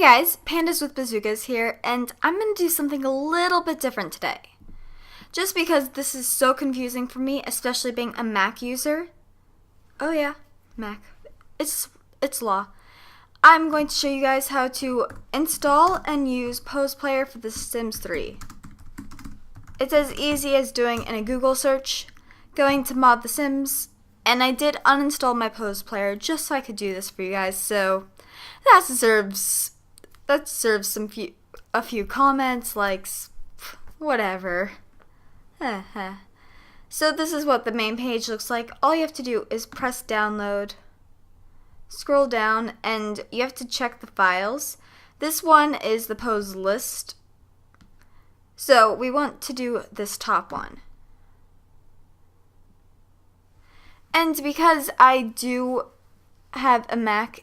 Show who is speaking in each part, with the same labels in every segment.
Speaker 1: Hey guys, PandasWithBazookas here, and I'm going to do something a little bit different today. Just because this is so confusing for me, especially being a Mac user. Oh yeah, Mac. It's law. I'm going to show you guys how to install and use Pose Player for The Sims 3. It's as easy as doing in a Google search, going to Mod The Sims, and I did uninstall my Pose Player just so I could do this for you guys, so that deserves a few comments, likes, whatever. So this is what the main page looks like. All you have to do is press download, scroll down, and you have to check the files. This one is the Pose list. So we want to do this top one. And because I do have a Mac,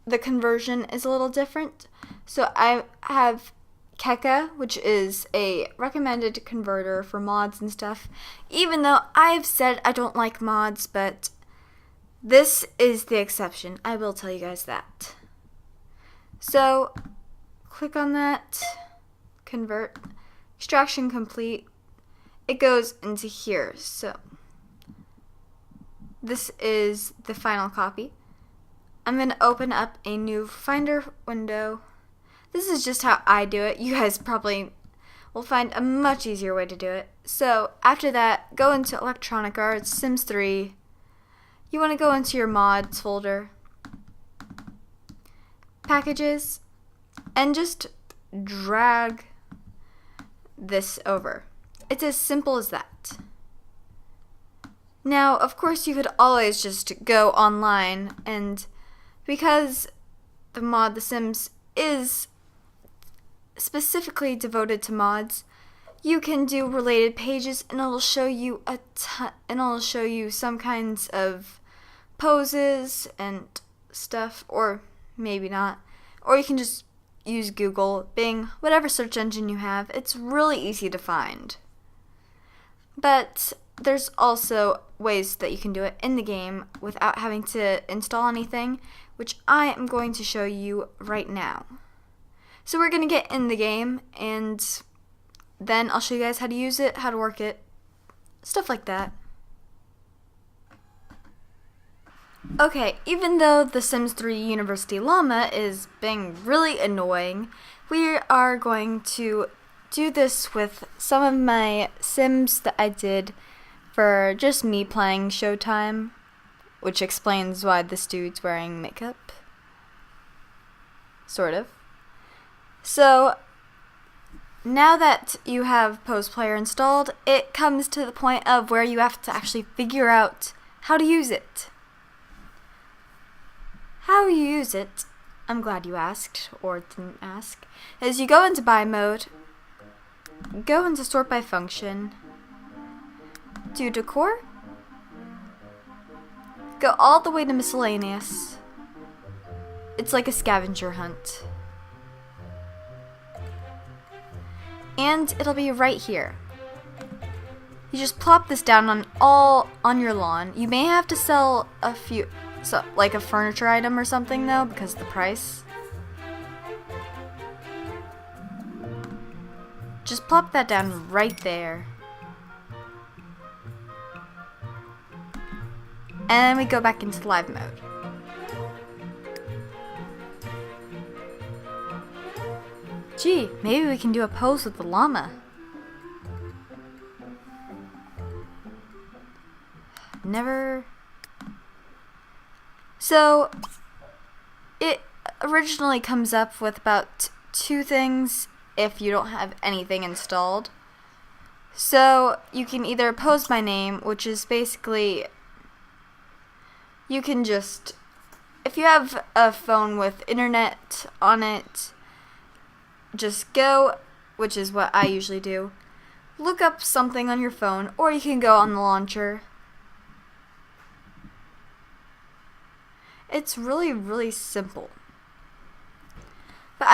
Speaker 1: the conversion is a little different. So I have Keka, which is a recommended converter for mods and stuff. Even though I've said I don't like mods, but this is the exception. I will tell you guys that. So click on that, convert, extraction complete. It goes into here. So this is the final copy. I'm going to open up a new Finder window. This is just how I do it. You guys probably will find a much easier way to do it. So after that, go into Electronic Arts, Sims 3. You want to go into your mods folder, packages, and just drag this over. It's as simple as that. Now, of course, you could always just go online, and because the mod The Sims is specifically devoted to mods, you can do related pages, and it'll show you it'll show you some kinds of poses and stuff, or maybe not. Or you can just use Google, Bing, whatever search engine you have. It's really easy to find. But there's also ways that you can do it in the game without having to install anything, which I am going to show you right now. So we're going to get in the game, and then I'll show you guys how to use it, how to work it, stuff like that. Okay, even though the Sims 3 University Llama is being really annoying, we are going to do this with some of my Sims that I did for just me playing Showtime, which explains why this dude's wearing makeup. Sort of. So, now that you have Pose Player installed, it comes to the point of where you have to actually figure out how to use it. How you use it, I'm glad you asked, or didn't ask, is you go into buy mode, go into sort by function, do decor, go all the way to miscellaneous. It's like a scavenger hunt. And it'll be right here. You just plop this down on your lawn. You may have to sell a few, like a furniture item or something though, because of the price. Just plop that down right there. And then we go back into live mode. Gee, maybe we can do a pose with the llama. Never. So, it originally comes up with about 2 things if you don't have anything installed. So, you can either pose my name, which is basically, you can just, if you have a phone with internet on it, just go, which is what I usually do, look up something on your phone, or you can go on the launcher. It's really, really simple. But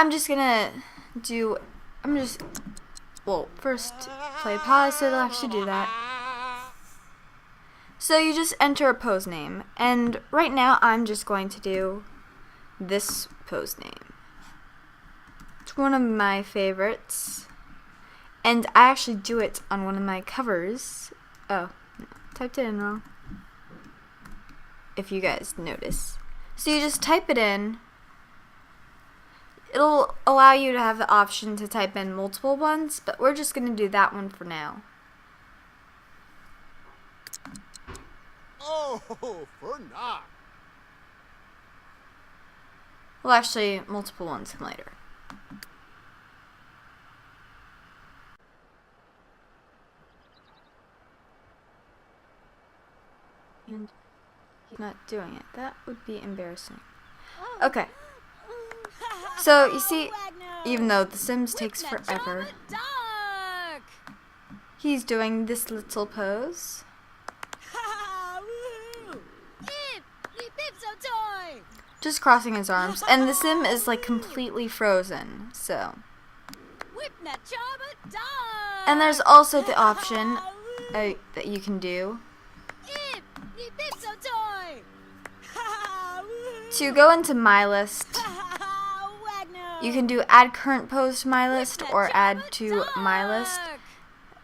Speaker 1: first play pause so it'll actually do that. So you just enter a pose name, and right now I'm just going to do this pose name. It's one of my favorites. And I actually do it on one of my covers. Oh, no, typed it in wrong. If you guys notice. So you just type it in. It'll allow you to have the option to type in multiple ones, but we're just going to do that one for now.
Speaker 2: Oh, for now.
Speaker 1: Well, actually, multiple ones come later. And he's not doing it. That would be embarrassing. Okay. So, you see, even though The Sims takes forever, he's doing this little pose. Just crossing his arms. And the Sim is like completely frozen, so. And there's also the option that you can do to go into my list. You can do add current pose to my list or add to my list.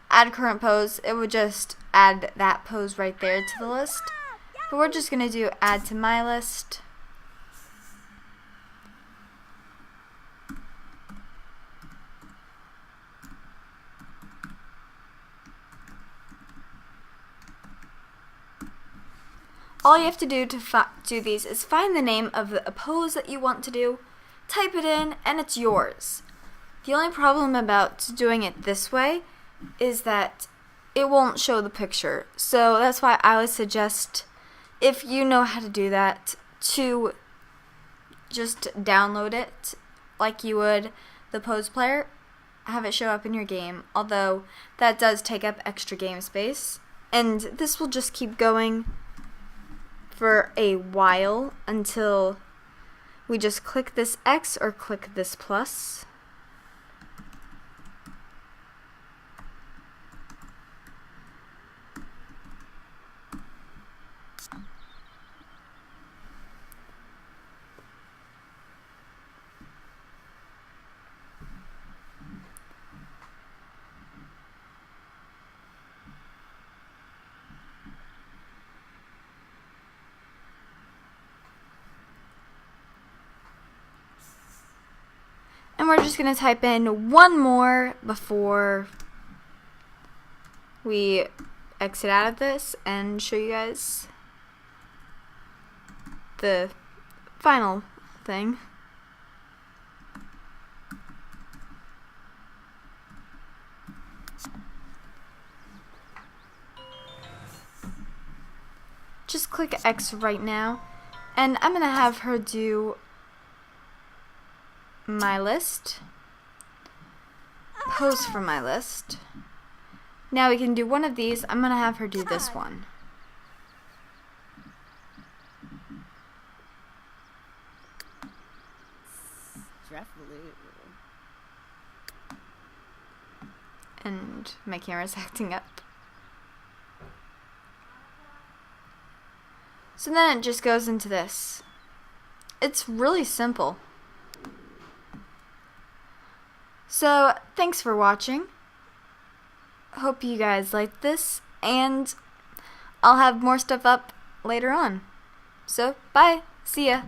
Speaker 1: Add current pose, it would just add that pose right there to the list. But we're just going to do add to my list. All you have to do to do these is find the name of a pose that you want to do, type it in, and it's yours. The only problem about doing it this way is that it won't show the picture. So that's why I would suggest, if you know how to do that, to just download it like you would the pose player, have it show up in your game, although that does take up extra game space. And this will just keep going for a while until we just click this X or click this plus. And we're just going to type in one more before we exit out of this and show you guys the final thing. Just click X right now, and I'm going to have her do my list, pose for my list. Now we can do one of these. I'm going to have her do this one. And my camera's acting up. So then it just goes into this. It's really simple. So, thanks for watching. Hope you guys liked this, and I'll have more stuff up later on. So, bye. See ya.